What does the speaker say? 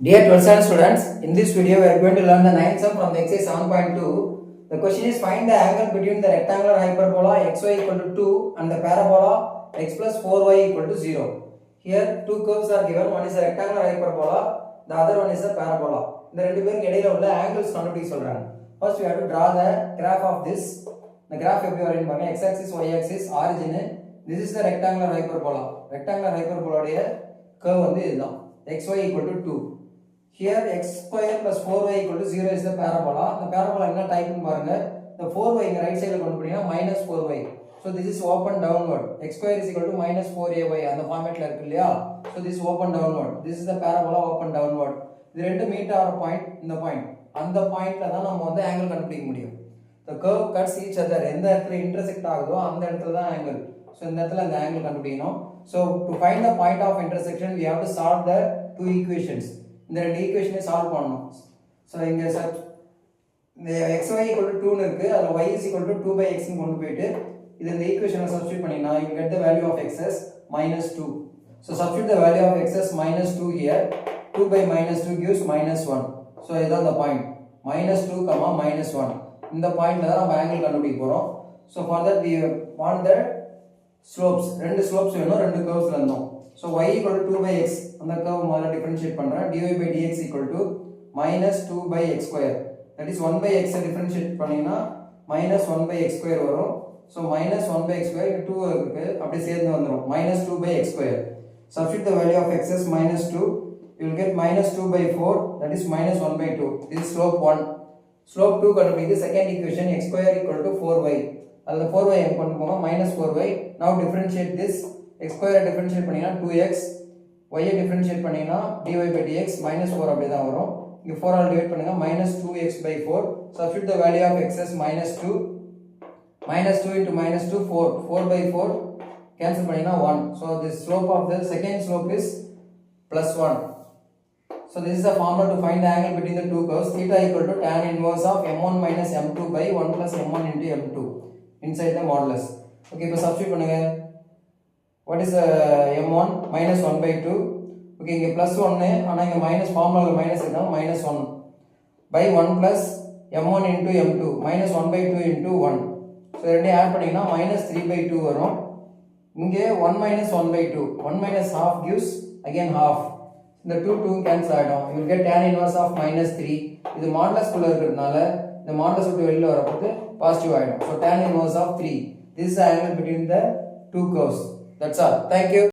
Dear 12th standard students, in this video we are going to learn the ninth sum from the exercise 7.2. The question is find the angle between the rectangular hyperbola xy equal to 2 and the parabola x plus 4y equal to 0. Here two curves are given, one is a rectangular hyperbola, the other one is a parabola. இந்த ரெண்டு பேருக்கு இடையில உள்ள angles கண்டுபிடிக்க சொல்றாங்க. First we have to draw the graph of this. The graph எப்படி வரையும் பாருங்க, x axis y axis origin. This is the rectangular hyperbola. Rectangular hyperbola உடைய curve வந்து இதுதான். xy equal to 2. Here x square plus 4y equal to 0 is the parabola. The parabola என்ன டைப்னு பாருங்க. The 4y இங்க right சைடுல கொண்டு போனீங்கன்னா minus 4y. So this is open downward. X square is equal to minus 4ay அந்த ஃபார்மேட்ல இருக்கு இல்லையா? So this is open downward. This is the parabola open downward. இது ரெண்டு மீட் ஆற பாயிண்ட் இந்த பாயிண்ட். அந்த பாயிண்ட்ல தான் நம்ம வந்து ஆங்கிள் கண்டுபிடிக்க முடியும். The curve cuts each other. எந்த இடத்துல intersect ஆகுதோ அந்த இடத்துல தான் ஆங்கிள். So இந்த இடத்துல அந்த ஆங்கிள் கண்டுபிடிக்கணும். So to find the point of intersection we have to solve the two equations. இந்த ரெண்டு ஈக்குவேஷனை சால்வ் பண்ணனும். சோ இங்க இந்த xy = 2 னு இருக்கு. அதுல y = 2/x னு கொண்டு போயிட்டு இது இந்த ஈக்குவேஷனை சப்ஸ்டிட்யூட் பண்ணினா you get the value of x as -2. So substitute the value of x as -2 here. 2 by -2 gives -1. So இதான் the point. -2, -1. இந்த பாயிண்ட்ல தான் நம்ம ஆங்கிள் கண்டுபிடிக்க போறோம். So for that we want the slopes. ரெண்டு slopes வேணும் ரெண்டு curvesல இருந்தோம். So y = 2/x அந்த curve முதல்ல டிஃபரன்ஷியேட் பண்றேன். dy by dx = -2/x square. That is 1/x differentiate பண்ணீனா -1/x square வரும். So -1/x square 2 இருக்கு அப்படியே சேர்ந்து வந்துரும். -2/x square. Substitute the value of x as -2. You will get -2/4, that is -1/2. This is slope 1. Slope 2 கண்டுபிடிக்க second equation x square = 4y. அதுல 4y எங்க கொண்டு போங்க -4y. Now differentiate this. x square differentiate பண்ணீங்கன்னா 2x, y differentiate பண்ணீங்கன்னா dy by dx -4 அப்படியே தான் வரும். இங்க 4 ஆல் டிவைட் பண்ணுங்க -2x/4. Substitute the value of x as -2. -2 into -2 4. 4/4 cancel பண்ணீங்கன்னா 1. So this slope of the second slope is +1. So this is the formula to find the angle between the two curves. Theta = tan inverse of m1 minus m2 by 1 plus m1 into m2 inside the modulus. Okay, இப்போ substitute பண்ணுங்க. What is m1 -1/2? Okay, இங்க +1 ஆனா இங்க minus ஃபார்முலால minus இருந்தா -1 by 1 plus m1 into m2 -1/2 into 1. So ரெண்டையும் add பண்ணீங்கன்னா -3/2 வரும். இங்க 1 - 1/2. 1 - half gives again half. இந்த 2 cancel ஆயிடும். You will get tan inverse of -3. இது மாடுலஸ் குள்ள இருக்கிறதுனால இந்த மாடுலஸ் விட்டு வெளியில வரப்போது பாசிட்டிவ் ஆயிடும். So tan inverse of 3. This is the angle between the two curves. That's all. Thank you.